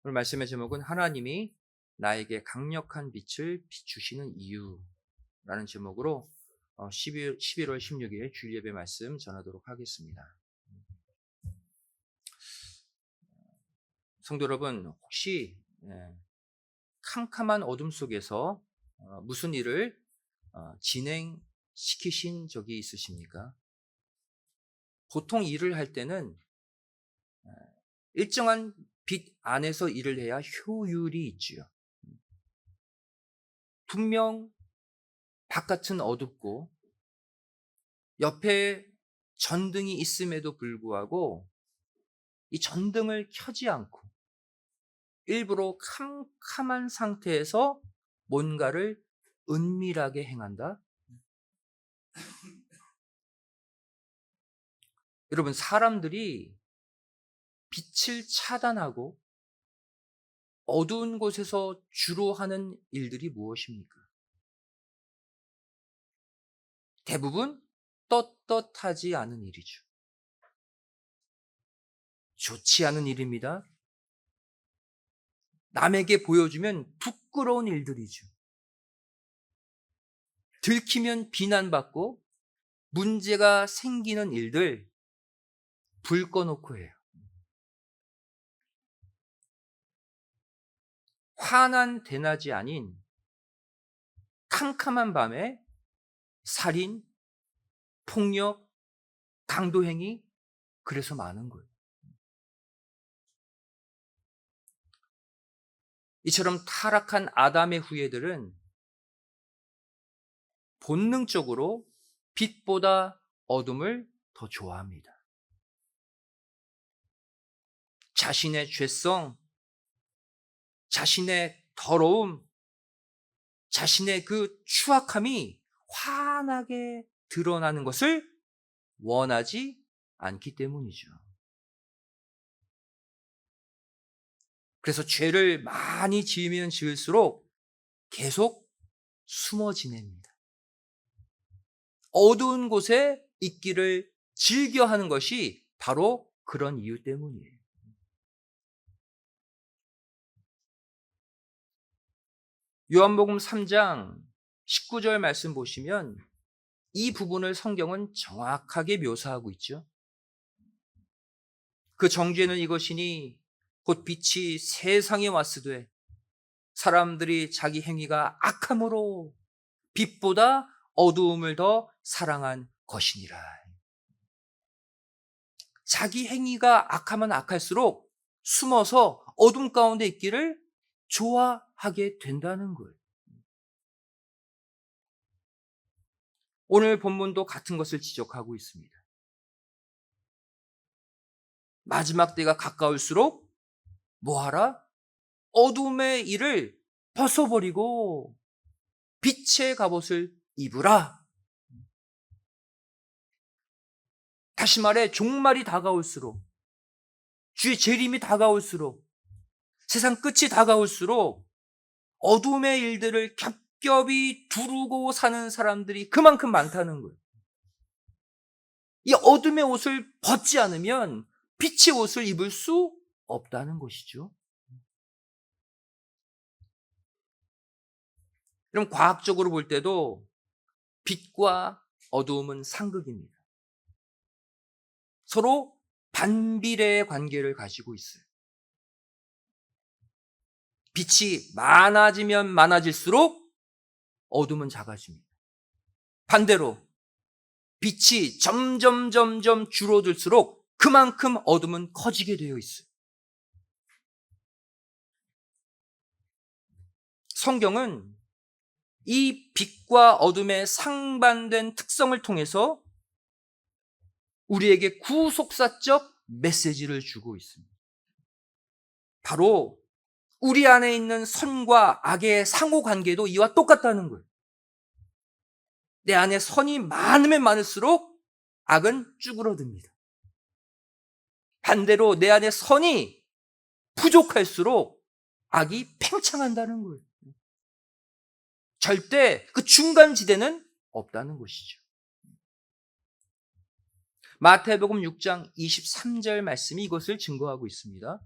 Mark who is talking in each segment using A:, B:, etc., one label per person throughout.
A: 오늘 말씀의 제목은 하나님이 나에게 강력한 빛을 비추시는 이유라는 제목으로 11월 16일 주일 예배 말씀 전하도록 하겠습니다. 성도 여러분, 혹시 캄캄한 어둠 속에서 무슨 일을 진행시키신 적이 있으십니까? 보통 일을 할 때는 일정한 빛 안에서 일을 해야 효율이 있지요. 분명 바깥은 어둡고 옆에 전등이 있음에도 불구하고 이 전등을 켜지 않고 일부러 캄캄한 상태에서 뭔가를 은밀하게 행한다? 여러분, 사람들이 빛을 차단하고 어두운 곳에서 주로 하는 일들이 무엇입니까? 대부분 떳떳하지 않은 일이죠. 좋지 않은 일입니다. 남에게 보여주면 부끄러운 일들이죠. 들키면 비난받고 문제가 생기는 일들, 불 꺼놓고 해요. 환한 대낮이 아닌 캄캄한 밤에 살인, 폭력, 강도행위, 그래서 많은 거예요. 이처럼 타락한 아담의 후예들은 본능적으로 빛보다 어둠을 더 좋아합니다. 자신의 죄성, 자신의 더러움, 자신의 그 추악함이 환하게 드러나는 것을 원하지 않기 때문이죠. 그래서 죄를 많이 지으면 지을수록 계속 숨어 지냅니다. 어두운 곳에 있기를 즐겨 하는 것이 바로 그런 이유 때문이에요. 요한복음 3장 19절 말씀 보시면 이 부분을 성경은 정확하게 묘사하고 있죠. 그 정죄는 이것이니 곧 빛이 세상에 왔으되 사람들이 자기 행위가 악함으로 빛보다 어두움을 더 사랑한 것이니라. 자기 행위가 악하면 악할수록 숨어서 어둠 가운데 있기를 좋아하게 된다는 거예요. 오늘 본문도 같은 것을 지적하고 있습니다. 마지막 때가 가까울수록 뭐하라? 어둠의 일을 벗어버리고 빛의 갑옷을 입으라. 다시 말해 종말이 다가올수록, 주의 재림이 다가올수록, 세상 끝이 다가올수록 어둠의 일들을 겹겹이 두르고 사는 사람들이 그만큼 많다는 거예요. 이 어둠의 옷을 벗지 않으면 빛의 옷을 입을 수 없다는 것이죠. 그럼 과학적으로 볼 때도 빛과 어두움은 상극입니다. 서로 반비례의 관계를 가지고 있어요. 빛이 많아지면 많아질수록 어둠은 작아집니다. 반대로 빛이 점점 줄어들수록 그만큼 어둠은 커지게 되어 있어요. 성경은 이 빛과 어둠의 상반된 특성을 통해서 우리에게 구속사적 메시지를 주고 있습니다. 바로 우리 안에 있는 선과 악의 상호관계도 이와 똑같다는 거예요. 내 안에 선이 많으면 많을수록 악은 쭈그러듭니다. 반대로 내 안에 선이 부족할수록 악이 팽창한다는 거예요. 절대 그 중간 지대는 없다는 것이죠. 마태복음 6장 23절 말씀이 이것을 증거하고 있습니다.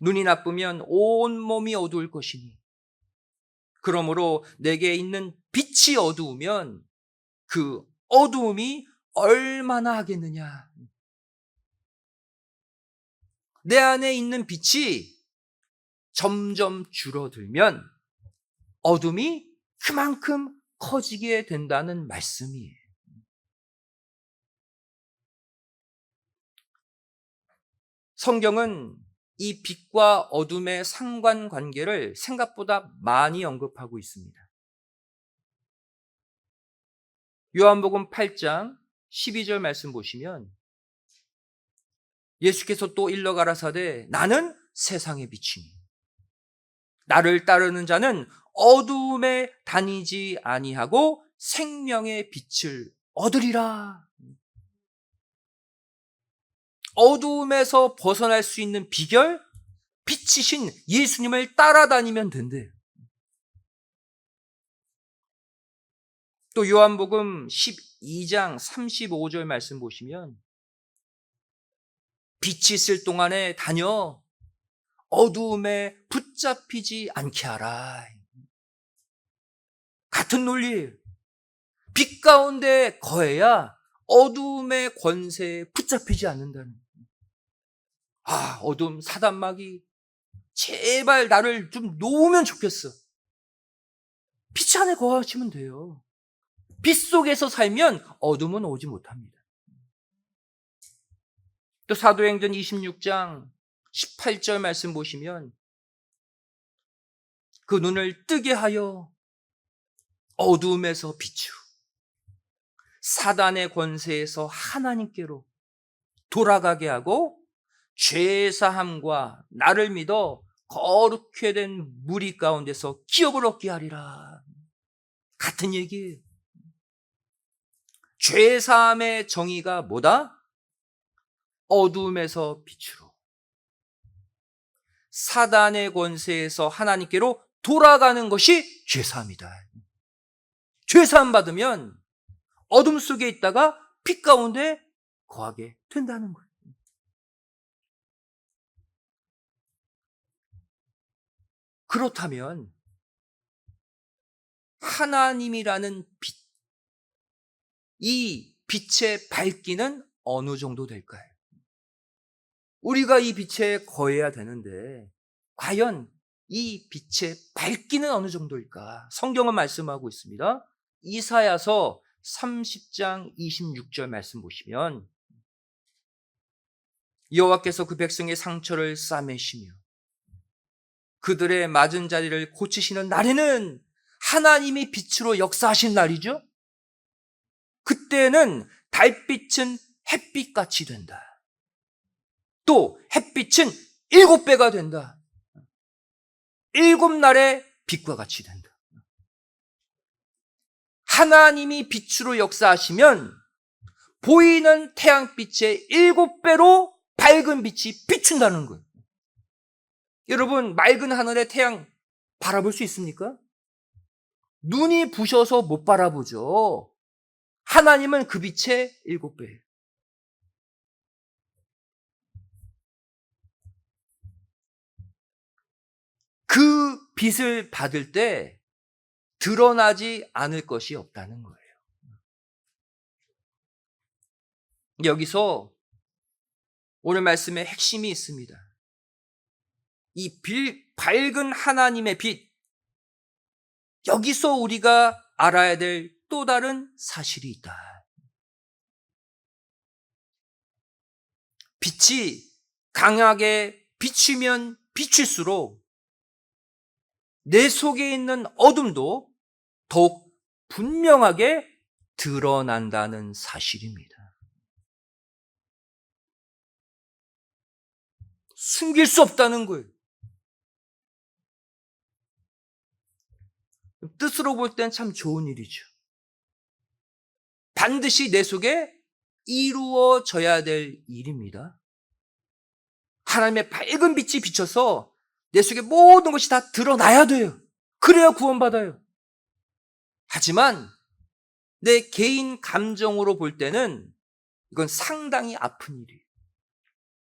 A: 눈이 나쁘면 온몸이 어두울 것이니 그러므로 내게 있는 빛이 어두우면 그 어두움이 얼마나 하겠느냐. 내 안에 있는 빛이 점점 줄어들면 어둠이 그만큼 커지게 된다는 말씀이에요. 성경은 이 빛과 어둠의 상관관계를 생각보다 많이 언급하고 있습니다. 요한복음 8장 12절 말씀 보시면 예수께서 또 일러 가라사대 나는 세상의 빛이니 나를 따르는 자는 어두움에 다니지 아니하고 생명의 빛을 얻으리라. 어두움에서 벗어날 수 있는 비결, 빛이신 예수님을 따라다니면 된대요. 또 요한복음 12장 35절 말씀 보시면 빛이 있을 동안에 다녀 어두움에 붙잡히지 않게 하라. 같은 논리예요. 빛 가운데 거해야 어두움의 권세에 붙잡히지 않는다는 거예요. 어둠 사단마귀 제발 나를 좀 놓으면 좋겠어. 빛 안에 거하시면 돼요. 빛 속에서 살면 어둠은 오지 못합니다. 또 사도행전 26장 18절 말씀 보시면 그 눈을 뜨게 하여 어두움에서 비추 사단의 권세에서 하나님께로 돌아가게 하고 죄사함과 나를 믿어 거룩해 된 무리 가운데서 기업을 얻게 하리라. 같은 얘기예요. 죄사함의 정의가 뭐다? 어두움에서 빛으로 사단의 권세에서 하나님께로 돌아가는 것이 죄사함이다. 죄사함 받으면 어둠 속에 있다가 빛 가운데 거하게 된다는 거예요. 그렇다면 하나님이라는 빛, 이 빛의 밝기는 어느 정도 될까요? 우리가 이 빛에 거해야 되는데 과연 이 빛의 밝기는 어느 정도일까? 성경은 말씀하고 있습니다. 이사야서 30장 26절 말씀 보시면 여호와께서 그 백성의 상처를 싸매시며 그들의 맞은 자리를 고치시는 날에는 하나님이 빛으로 역사하신 날이죠. 그때는 달빛은 햇빛같이 된다. 또 햇빛은 7배가 된다. 7날의 빛과 같이 된다. 하나님이 빛으로 역사하시면 보이는 태양빛의 7배로 밝은 빛이 비춘다는 거예요. 여러분, 맑은 하늘에 태양 바라볼 수 있습니까? 눈이 부셔서 못 바라보죠. 하나님은 그 빛의 7배예요. 그 빛을 받을 때 드러나지 않을 것이 없다는 거예요. 여기서 오늘 말씀에 핵심이 있습니다. 이 밝은 하나님의 빛, 여기서 우리가 알아야 될 또 다른 사실이 있다. 빛이 강하게 비추면 비출수록 내 속에 있는 어둠도 더욱 분명하게 드러난다는 사실입니다. 숨길 수 없다는 거예요. 뜻으로 볼 땐 참 좋은 일이죠. 반드시 내 속에 이루어져야 될 일입니다. 하나님의 밝은 빛이 비쳐서 내 속에 모든 것이 다 드러나야 돼요. 그래야 구원받아요. 하지만 내 개인 감정으로 볼 때는 이건 상당히 아픈 일이에요.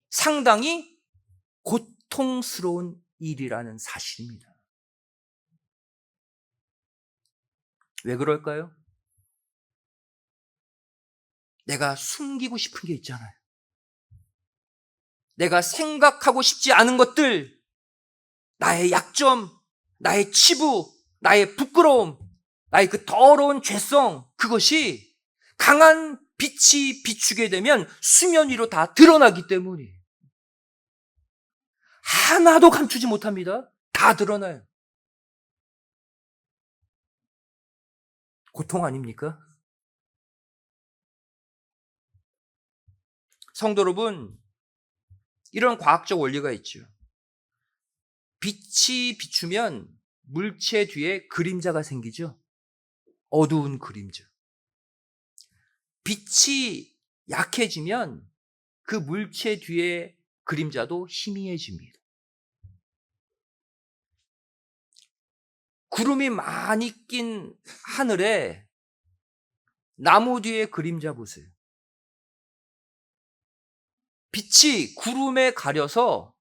A: 상당히 고통스러운 일이라는 사실입니다. 왜 그럴까요? 내가 숨기고 싶은 게 있잖아요. 내가 생각하고 싶지 않은 것들, 나의 약점, 나의 치부, 나의 부끄러움, 나의 그 더러운 죄성, 그것이 강한 빛이 비추게 되면 수면 위로 다 드러나기 때문에 하나도 감추지 못합니다. 다 드러나요. 고통 아닙니까? 성도 여러분, 이런 과학적 원리가 있죠. 빛이 비추면 물체 뒤에 그림자가 생기죠. 어두운 그림자. 빛이 약해지면 그 물체 뒤에 그림자도 희미해집니다. 구름이 많이 낀 하늘에 나무 뒤에 그림자 보세요. 빛이 구름에 가려서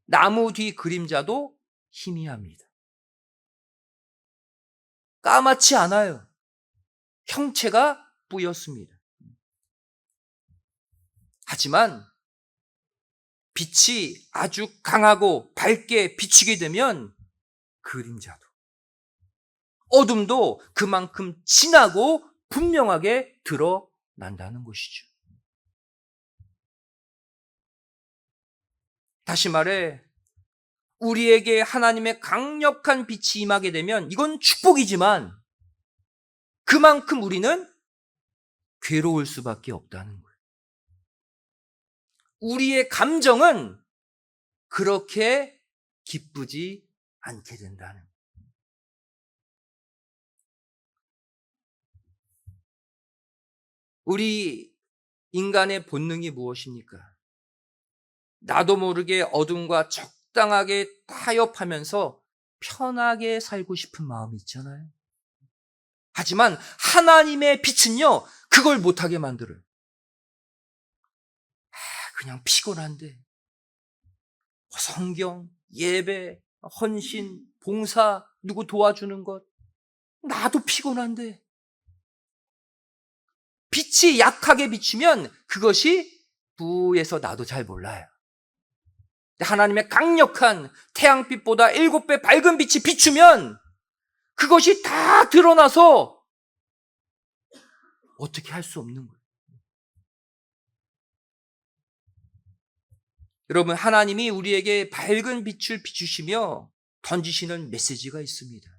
A: 나무 뒤 그림자도 희미합니다. 까맣지 않아요. 형체가 뿌였습니다. 하지만 빛이 아주 강하고 밝게 비추게 되면 그림자도, 어둠도 그만큼 진하고 분명하게 드러난다는 것이죠. 다시 말해, 우리에게 하나님의 강력한 빛이 임하게 되면 이건 축복이지만 그만큼 우리는 괴로울 수밖에 없다는 거예요. 우리의 감정은 그렇게 기쁘지 않게 된다는 거예요. 우리 인간의 본능이 무엇입니까? 나도 모르게 어둠과 적당하게 타협하면서 편하게 살고 싶은 마음이 있잖아요. 하지만 하나님의 빛은요, 그걸 못하게 만들어요. 그냥 피곤한데 성경, 예배, 헌신, 봉사, 누구 도와주는 것, 나도 피곤한데 빛이 약하게 비추면 그것이 부에서 나도 잘 몰라요. 하나님의 강력한 태양빛보다 7배 밝은 빛이 비추면 그것이 다 드러나서 어떻게 할 수 없는 거예요. 여러분, 하나님이 우리에게 밝은 빛을 비추시며 던지시는 메시지가 있습니다.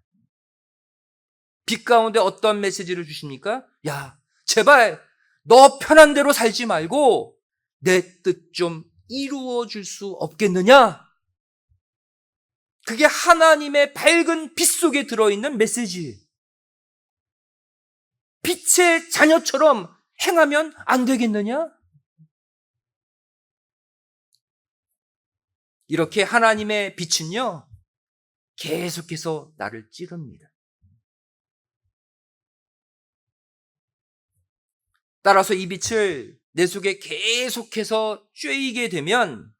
A: 빛 가운데 어떤 메시지를 주십니까? 야, 제발 너 편한 대로 살지 말고 내 뜻 좀 이루어 줄 수 없겠느냐? 그게 하나님의 밝은 빛 속에 들어있는 메시지예요. 빛의 자녀처럼 행하면 안 되겠느냐? 이렇게 하나님의 빛은요, 계속해서 나를 찌릅니다. 따라서 이 빛을 내 속에 계속해서 쬐이게 되면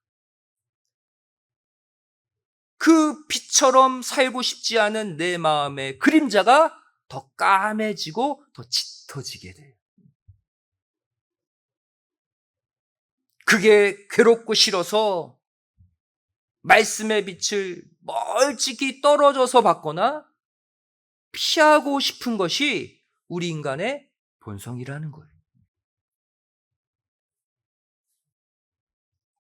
A: 그 빛처럼 살고 싶지 않은 내 마음의 그림자가 더 까매지고 더 짙어지게 돼요. 그게 괴롭고 싫어서 말씀의 빛을 멀찍이 떨어져서 받거나 피하고 싶은 것이 우리 인간의 본성이라는 거예요.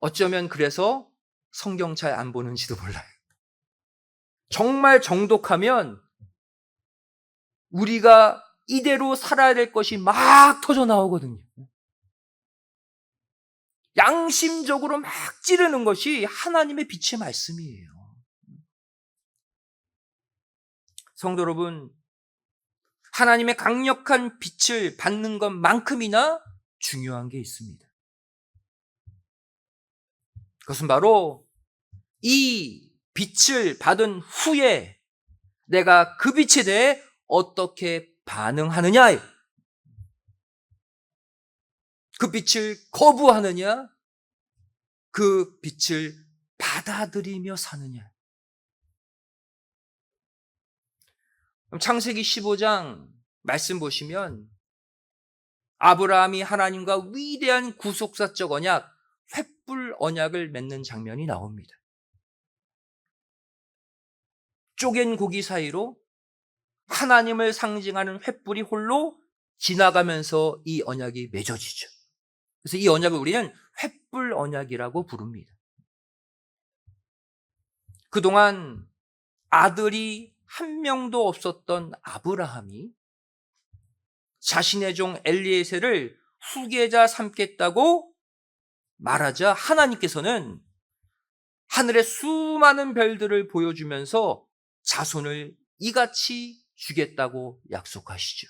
A: 어쩌면 그래서 성경 잘 안 보는지도 몰라요. 정말 정독하면 우리가 이대로 살아야 될 것이 막 터져 나오거든요. 양심적으로 막 찌르는 것이 하나님의 빛의 말씀이에요. 성도 여러분, 하나님의 강력한 빛을 받는 것만큼이나 중요한 게 있습니다. 그것은 바로 이 빛을 받은 후에 내가 그 빛에 대해 어떻게 반응하느냐, 그 빛을 거부하느냐, 그 빛을 받아들이며 사느냐? 그럼 창세기 15장 말씀 보시면 아브라함이 하나님과 위대한 구속사적 언약, 횃불 언약을 맺는 장면이 나옵니다. 쪼갠 고기 사이로 하나님을 상징하는 횃불이 홀로 지나가면서 이 언약이 맺어지죠. 그래서 이 언약을 우리는 횃불 언약이라고 부릅니다. 그동안 아들이 한 명도 없었던 아브라함이 자신의 종 엘리에셀을 후계자 삼겠다고 말하자 하나님께서는 하늘의 수많은 별들을 보여주면서 자손을 이같이 주겠다고 약속하시죠.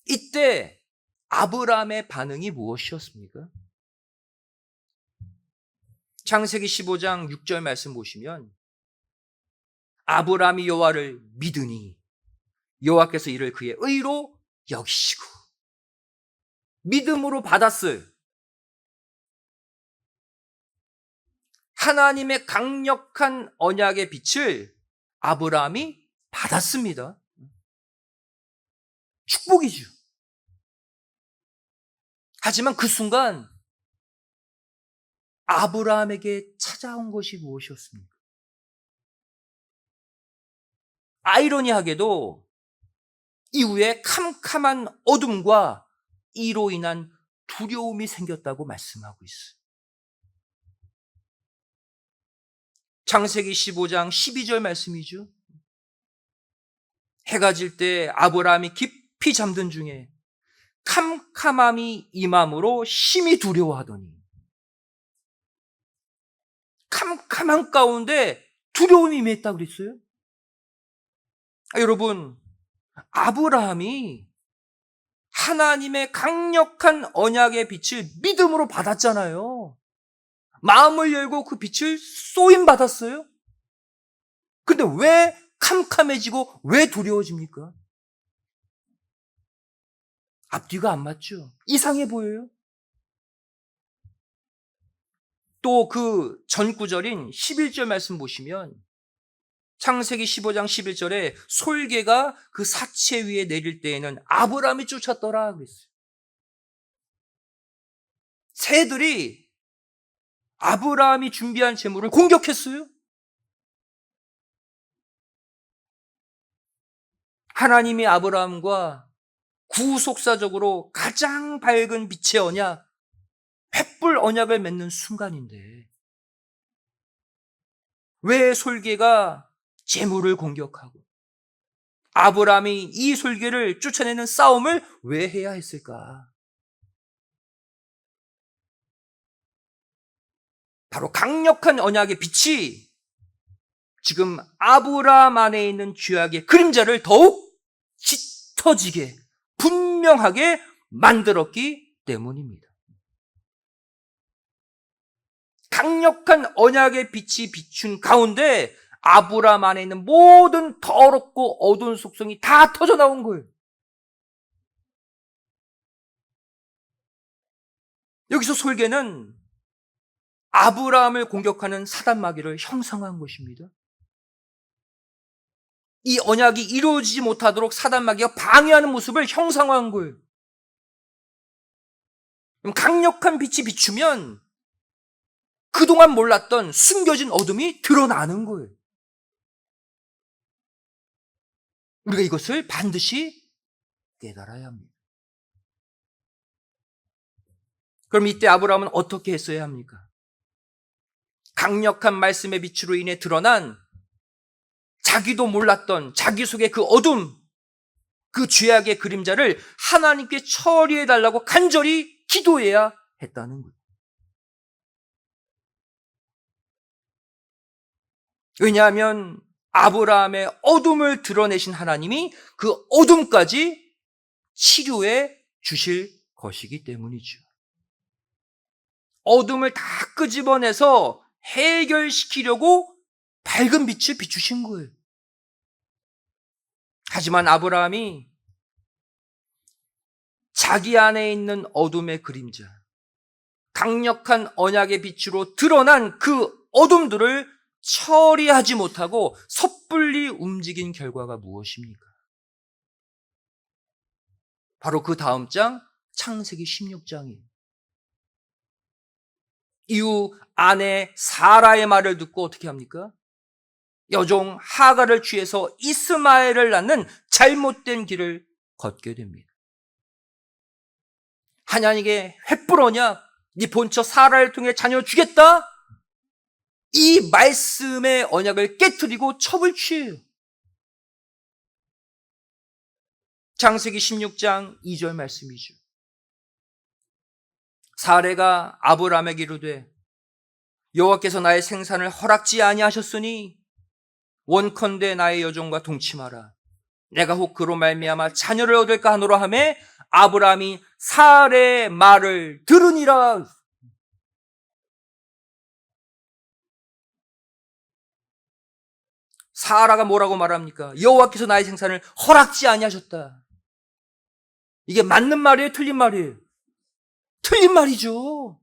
A: 이때 아브라함의 반응이 무엇이었습니까? 창세기 15장 6절 말씀 보시면 아브라함이 여호와를 믿으니 여호와께서 이를 그의 의로 여기시고 믿음으로 받았을 하나님의 강력한 언약의 빛을 아브라함이 받았습니다. 축복이죠. 하지만 그 순간 아브라함에게 찾아온 것이 무엇이었습니까? 아이러니하게도 이후에 캄캄한 어둠과 이로 인한 두려움이 생겼다고 말씀하고 있어요. 창세기 15장 12절 말씀이죠. 해가 질 때 아브라함이 깊이 잠든 중에 캄캄함이 임함으로 심히 두려워하더니 캄캄한 가운데 두려움이 임했다고 그랬어요. 여러분, 아브라함이 하나님의 강력한 언약의 빛을 믿음으로 받았잖아요. 마음을 열고 그 빛을 쏘임 받았어요. 근데 왜 캄캄해지고 왜 두려워집니까? 앞뒤가 안 맞죠? 이상해 보여요. 또 그 전구절인 11절 말씀 보시면 창세기 15장 11절에 솔개가 그 사체 위에 내릴 때에는 아브라함이 쫓았더라 그랬어요. 새들이 아브라함이 준비한 재물을 공격했어요. 하나님이 아브라함과 구속사적으로 가장 밝은 빛의 언약, 횃불 언약을 맺는 순간인데 왜 솔개가 재물을 공격하고 아브라함이 이 솔개를 쫓아내는 싸움을 왜 해야 했을까? 바로 강력한 언약의 빛이 지금 아브라함 안에 있는 죄악의 그림자를 더욱 짙어지게 분명하게 만들었기 때문입니다. 강력한 언약의 빛이 비춘 가운데 아브라함 안에 있는 모든 더럽고 어두운 속성이 다 터져 나온 거예요. 여기서 솔개는 아브라함을 공격하는 사단 마귀를 형상화한 것입니다. 이 언약이 이루어지지 못하도록 사단 마귀가 방해하는 모습을 형상화한 거예요. 그럼 강력한 빛이 비추면 그동안 몰랐던 숨겨진 어둠이 드러나는 거예요. 우리가 이것을 반드시 깨달아야 합니다. 그럼 이때 아브라함은 어떻게 했어야 합니까? 강력한 말씀의 빛으로 인해 드러난 자기도 몰랐던 자기 속의 그 어둠, 그 죄악의 그림자를 하나님께 처리해달라고 간절히 기도해야 했다는 거예요. 왜냐하면 아브라함의 어둠을 드러내신 하나님이 그 어둠까지 치료해 주실 것이기 때문이죠. 어둠을 다 끄집어내서 해결시키려고 밝은 빛을 비추신 거예요. 하지만 아브라함이 자기 안에 있는 어둠의 그림자, 강력한 언약의 빛으로 드러난 그 어둠들을 처리하지 못하고 섣불리 움직인 결과가 무엇입니까? 바로 그 다음 장 창세기 16장이에요. 이후 아내 사라의 말을 듣고 어떻게 합니까? 여종 하갈을 취해서 이스마엘을 낳는 잘못된 길을 걷게 됩니다. 하나님께 횃불어냐? 네 본처 사라를 통해 자녀 주겠다? 이 말씀의 언약을 깨트리고 첩을 취해요. 창세기 16장 2절 말씀이죠. 사레가 아브라함에게 이르되 여호와께서 나의 생산을 허락지 아니하셨으니 원컨대 나의 여종과 동침하라. 내가 혹 그로 말미암아 자녀를 얻을까 하노라 하매 아브라함이 사레의 말을 들으니라. 사라가 뭐라고 말합니까? 여호와께서 나의 생산을 허락지 아니하셨다. 이게 맞는 말이에요? 틀린 말이에요? 틀린 말이죠.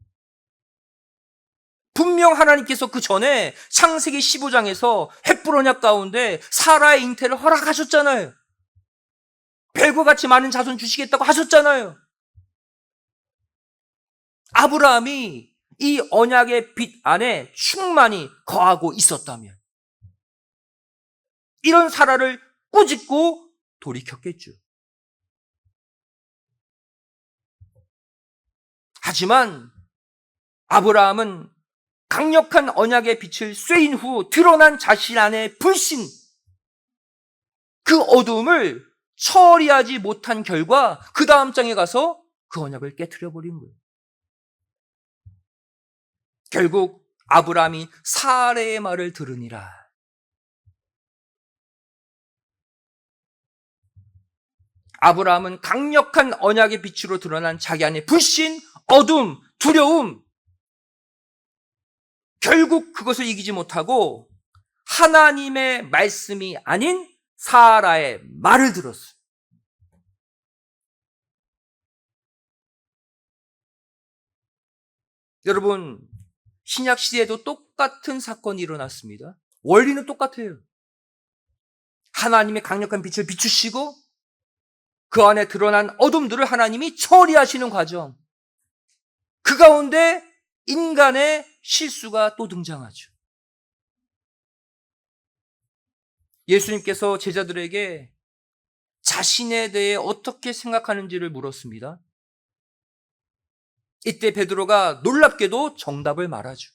A: 분명 하나님께서 그 전에 창세기 15장에서 횃불 언약 가운데 사라의 잉태를 허락하셨잖아요. 별과 같이 많은 자손 주시겠다고 하셨잖아요. 아브라함이 이 언약의 빛 안에 충만히 거하고 있었다면 이런 사라를 꾸짖고 돌이켰겠죠. 하지만 아브라함은 강력한 언약의 빛을 쐐인 후 드러난 자신 안의 불신, 그 어두움을 처리하지 못한 결과 그 다음 장에 가서 그 언약을 깨트려 버린 거예요. 결국 아브라함이 사레의 말을 들으니라. 아브라함은 강력한 언약의 빛으로 드러난 자기 안의 불신, 어둠, 두려움, 결국 그것을 이기지 못하고 하나님의 말씀이 아닌 사라의 말을 들었어요. 여러분, 신약 시대에도 똑같은 사건이 일어났습니다. 원리는 똑같아요. 하나님의 강력한 빛을 비추시고 그 안에 드러난 어둠들을 하나님이 처리하시는 과정. 그 가운데 인간의 실수가 또 등장하죠. 예수님께서 제자들에게 자신에 대해 어떻게 생각하는지를 물었습니다. 이때 베드로가 놀랍게도 정답을 말하죠.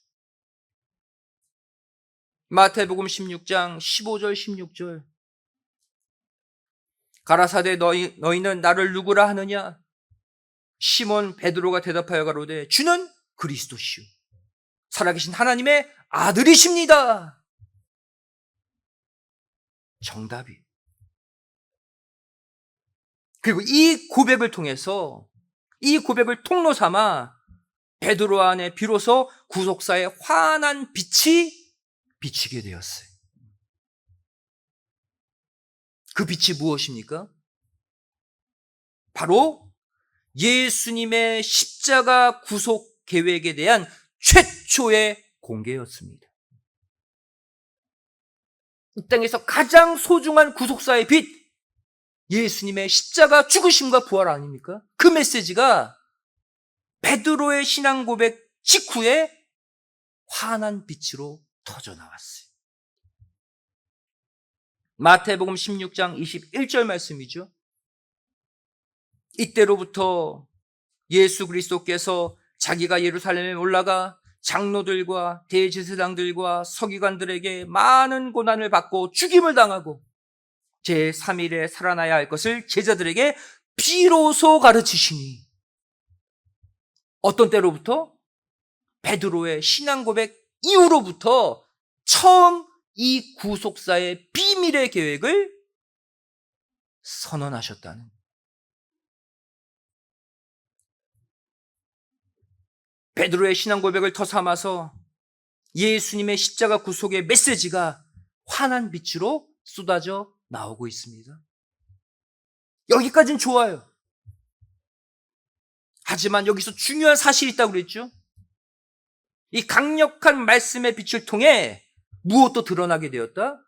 A: 마태복음 16장 15절 16절. 가라사대 너희는 나를 누구라 하느냐? 시몬 베드로가 대답하여 가로되 주는 그리스도시요 살아계신 하나님의 아들이십니다. 정답이. 그리고 이 고백을 통해서, 이 고백을 통로 삼아 베드로 안에 비로소 구속사의 환한 빛이 비치게 되었어요. 그 빛이 무엇입니까? 바로 예수님의 십자가 구속 계획에 대한 최초의 공개였습니다. 이 땅에서 가장 소중한 구속사의 빛, 예수님의 십자가 죽으심과 부활 아닙니까? 그 메시지가 베드로의 신앙 고백 직후에 환한 빛으로 터져 나왔어요. 마태복음 16장 21절 말씀이죠. 이때로부터 예수 그리스도께서 자기가 예루살렘에 올라가 장로들과 대제사장들과 서기관들에게 많은 고난을 받고 죽임을 당하고 제3일에 살아나야 할 것을 제자들에게 비로소 가르치시니, 어떤 때로부터? 베드로의 신앙 고백 이후로부터 처음 이 구속사의 비밀의 계획을 선언하셨다는. 베드로의 신앙 고백을 터삼아서 예수님의 십자가 구속의 메시지가 환한 빛으로 쏟아져 나오고 있습니다. 여기까지는 좋아요. 하지만 여기서 중요한 사실이 있다고 그랬죠. 이 강력한 말씀의 빛을 통해 무엇도 드러나게 되었다?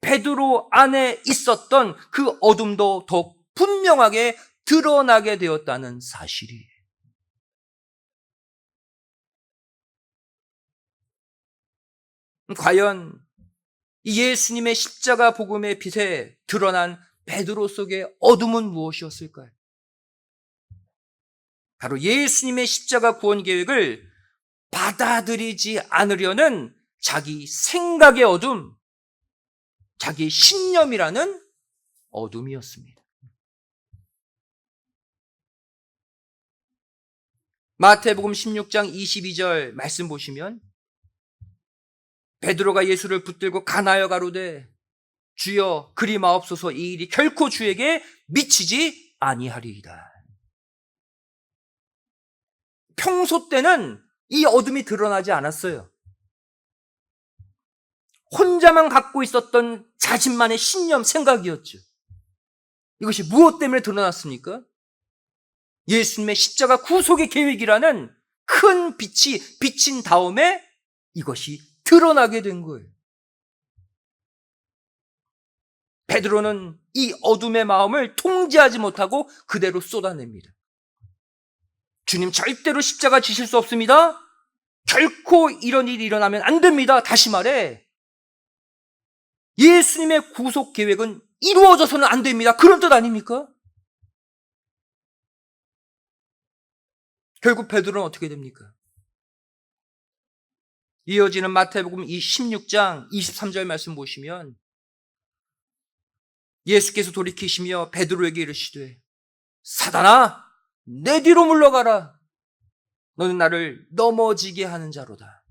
A: 베드로 안에 있었던 그 어둠도 더 분명하게 드러나게 되었다는 사실이에요. 과연 이 예수님의 십자가 복음의 빛에 드러난 베드로 속의 어둠은 무엇이었을까요? 바로 예수님의 십자가 구원 계획을 받아들이지 않으려는 자기 생각의 어둠, 자기 신념이라는 어둠이었습니다. 마태복음 16장 22절 말씀 보시면 베드로가 예수를 붙들고 가나여 가로되 주여 그리 마옵소서 이 일이 결코 주에게 미치지 아니하리이다. 평소 때는 이 어둠이 드러나지 않았어요. 혼자만 갖고 있었던 자신만의 신념, 생각이었죠. 이것이 무엇 때문에 드러났습니까? 예수님의 십자가 구속의 계획이라는 큰 빛이 비친 다음에 이것이 드러나게 된 거예요. 베드로는 이 어둠의 마음을 통제하지 못하고 그대로 쏟아냅니다. 주님 절대로 십자가 지실 수 없습니다. 결코 이런 일이 일어나면 안 됩니다. 다시 말해 예수님의 구속 계획은 이루어져서는 안 됩니다. 그런 뜻 아닙니까? 결국 베드로는 어떻게 됩니까? 이어지는 마태복음 16장 23절 말씀 보시면 예수께서 돌이키시며 베드로에게 이르시되 사단아 내 뒤로 물러가라. 너는 나를 넘어지게 하는 자로다.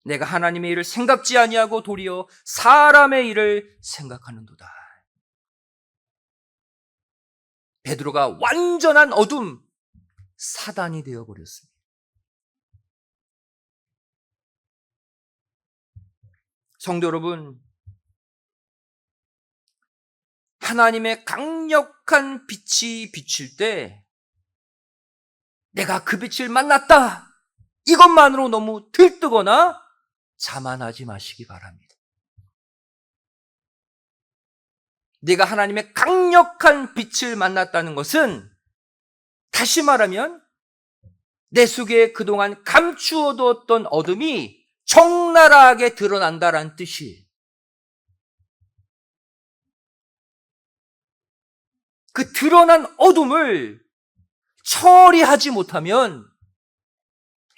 A: 내가 하나님의 일을 생각지 아니하고 도리어 사람의 일을 생각하는도다. 베드로가 완전한 어둠, 사단이 되어버렸습니다. 성도 여러분, 하나님의 강력한 빛이 비칠 때 내가 그 빛을 만났다. 이것만으로 너무 들뜨거나 자만하지 마시기 바랍니다. 내가 하나님의 강력한 빛을 만났다는 것은 다시 말하면 내 속에 그동안 감추어두었던 어둠이 적나라하게 드러난다라는 뜻이에요. 그 드러난 어둠을 처리하지 못하면,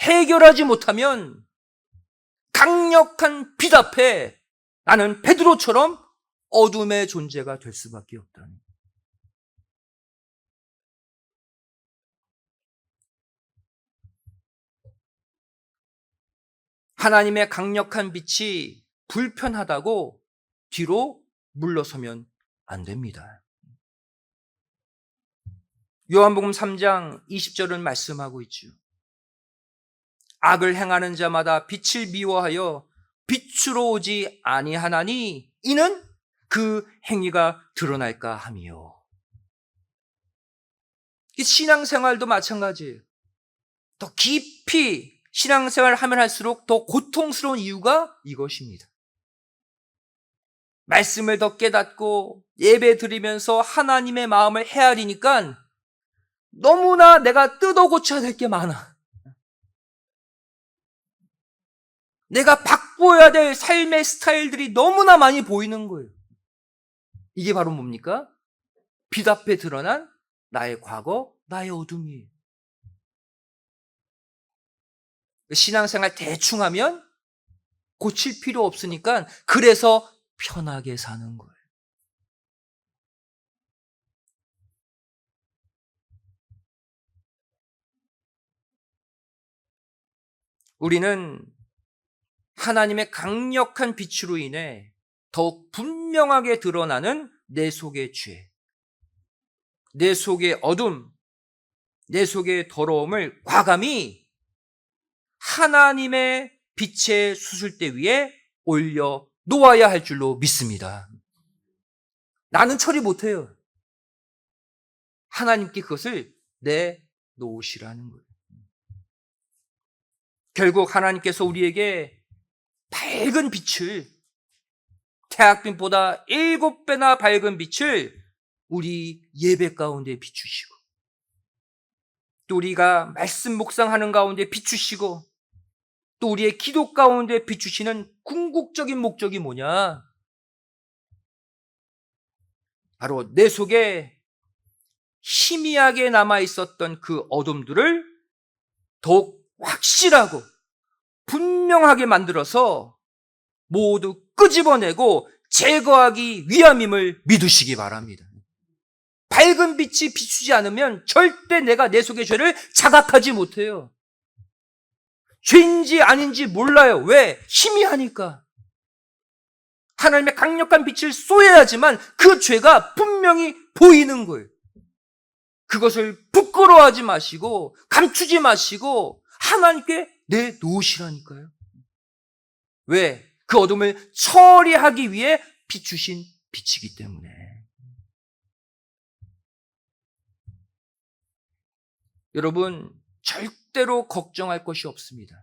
A: 해결하지 못하면 강력한 빛 앞에 나는 베드로처럼 어둠의 존재가 될 수밖에 없다는 거예요. 하나님의 강력한 빛이 불편하다고 뒤로 물러서면 안 됩니다. 요한복음 3장 20절은 말씀하고 있죠. 악을 행하는 자마다 빛을 미워하여 빛으로 오지 아니하나니 이는 그 행위가 드러날까 함이요. 신앙생활도 마찬가지예요. 더 깊이 신앙생활을 하면 할수록 더 고통스러운 이유가 이것입니다. 말씀을 더 깨닫고 예배 드리면서 하나님의 마음을 헤아리니까 너무나 내가 뜯어 고쳐야 될 게 많아. 내가 바꿔야 될 삶의 스타일들이 너무나 많이 보이는 거예요. 이게 바로 뭡니까? 빛 앞에 드러난 나의 과거, 나의 어둠이에요. 신앙생활 대충 하면 고칠 필요 없으니까 그래서 편하게 사는 거예요. 우리는 하나님의 강력한 빛으로 인해 더욱 분명하게 드러나는 내 속의 죄, 내 속의 어둠, 내 속의 더러움을 과감히 하나님의 빛의 수술대 위에 올려 놓아야 할 줄로 믿습니다. 나는 처리 못해요. 하나님께 그것을 내놓으시라는 거예요. 결국 하나님께서 우리에게 밝은 빛을, 태양빛보다 7배나 밝은 빛을 우리 예배 가운데 비추시고, 또 우리가 말씀 묵상하는 가운데 비추시고, 또 우리의 기도 가운데 비추시는 궁극적인 목적이 뭐냐? 바로 내 속에 희미하게 남아있었던 그 어둠들을 더욱 확실하고 분명하게 만들어서 모두 끄집어내고 제거하기 위함임을 믿으시기 바랍니다. 밝은 빛이 비추지 않으면 절대 내가 내 속의 죄를 자각하지 못해요. 죄인지 아닌지 몰라요. 왜? 희미하니까. 하나님의 강력한 빛을 쏘여야지만 그 죄가 분명히 보이는 거예요. 그것을 부끄러워하지 마시고 감추지 마시고 하나님께 내놓으시라니까요. 왜? 그 어둠을 처리하기 위해 비추신 빛이기 때문에. 여러분, 절대로 걱정할 것이 없습니다.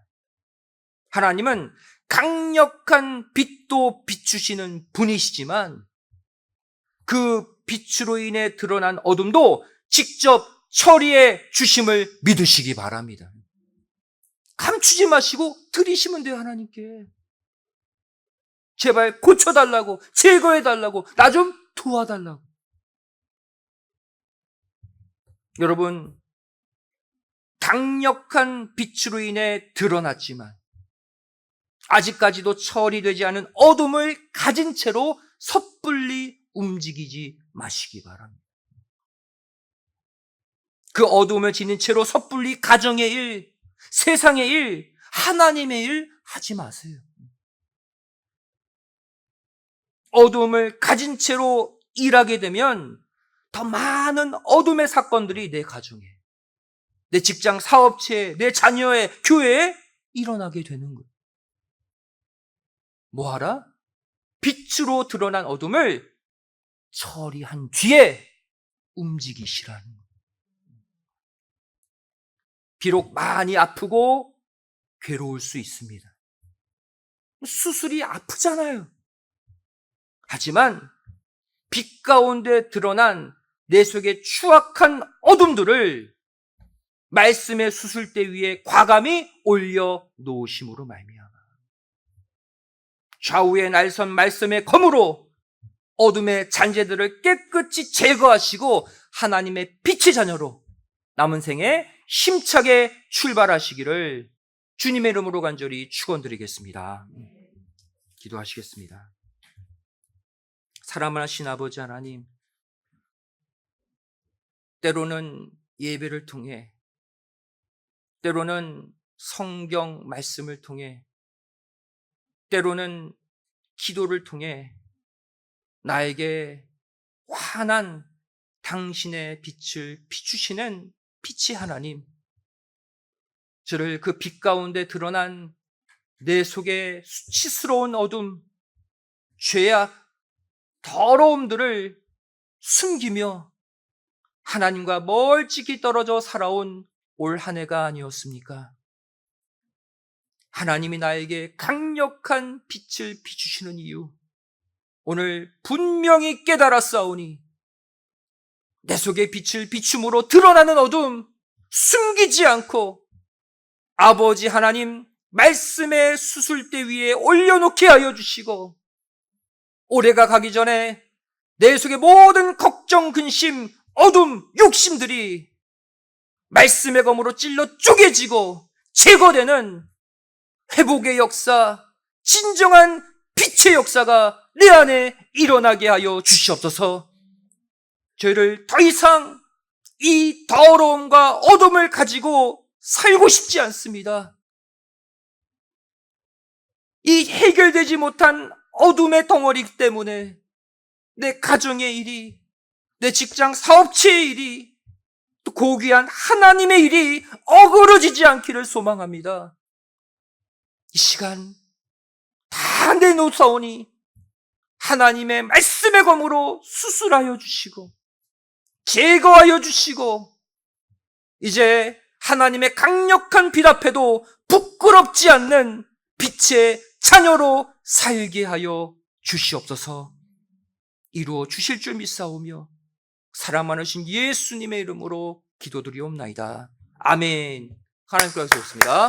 A: 하나님은 강력한 빛도 비추시는 분이시지만 그 빛으로 인해 드러난 어둠도 직접 처리해 주심을 믿으시기 바랍니다. 감추지 마시고 드리시면 돼요, 하나님께. 제발 고쳐달라고, 제거해달라고, 나 좀 도와달라고. 여러분, 강력한 빛으로 인해 드러났지만 아직까지도 처리되지 않은 어둠을 가진 채로 섣불리 움직이지 마시기 바랍니다. 그 어둠을 지닌 채로 섣불리 가정의 일, 세상의 일, 하나님의 일 하지 마세요. 어둠을 가진 채로 일하게 되면 더 많은 어둠의 사건들이 내 가정에, 내 직장, 사업체에, 내 자녀의 교회에 일어나게 되는 거예요. 뭐하라? 빛으로 드러난 어둠을 처리한 뒤에 움직이시라는 거예요. 비록 많이 아프고 괴로울 수 있습니다. 수술이 아프잖아요. 하지만 빛 가운데 드러난 내 속의 추악한 어둠들을 말씀의 수술대 위에 과감히 올려놓으심으로 말미암아 좌우의 날선 말씀의 검으로 어둠의 잔재들을 깨끗이 제거하시고 하나님의 빛의 자녀로 남은 생에 힘차게 출발하시기를 주님의 이름으로 간절히 축원드리겠습니다. 기도하시겠습니다. 사랑하신 아버지 하나님, 때로는 예배를 통해, 때로는 성경 말씀을 통해, 때로는 기도를 통해 나에게 환한 당신의 빛을 비추시는 빛의 하나님, 저를 그 빛 가운데 드러난 내 속의 수치스러운 어둠, 죄악, 더러움들을 숨기며 하나님과 멀찍이 떨어져 살아온 올 한 해가 아니었습니까? 하나님이 나에게 강력한 빛을 비추시는 이유, 오늘 분명히 깨달았사오니 내 속의 빛을 비춤으로 드러나는 어둠 숨기지 않고 아버지 하나님 말씀의 수술대 위에 올려놓게 하여 주시고, 올해가 가기 전에 내 속의 모든 걱정, 근심, 어둠, 욕심들이 말씀의 검으로 찔러 쪼개지고 제거되는 회복의 역사, 진정한 빛의 역사가 내 안에 일어나게 하여 주시옵소서. 저희를 더 이상 이 더러움과 어둠을 가지고 살고 싶지 않습니다. 이 해결되지 못한 어둠의 덩어리 때문에 내 가정의 일이, 내 직장 사업체의 일이, 또 고귀한 하나님의 일이 어그러지지 않기를 소망합니다. 이 시간 다 내놓사오니 하나님의 말씀의 검으로 수술하여 주시고 제거하여 주시고, 이제 하나님의 강력한 빛 앞에도 부끄럽지 않는 빛의 자녀로 살게 하여 주시옵소서. 이루어 주실 줄 믿사오며 사랑 많으신 예수님의 이름으로 기도드리옵나이다. 아멘. 하나님 그러시옵습니다.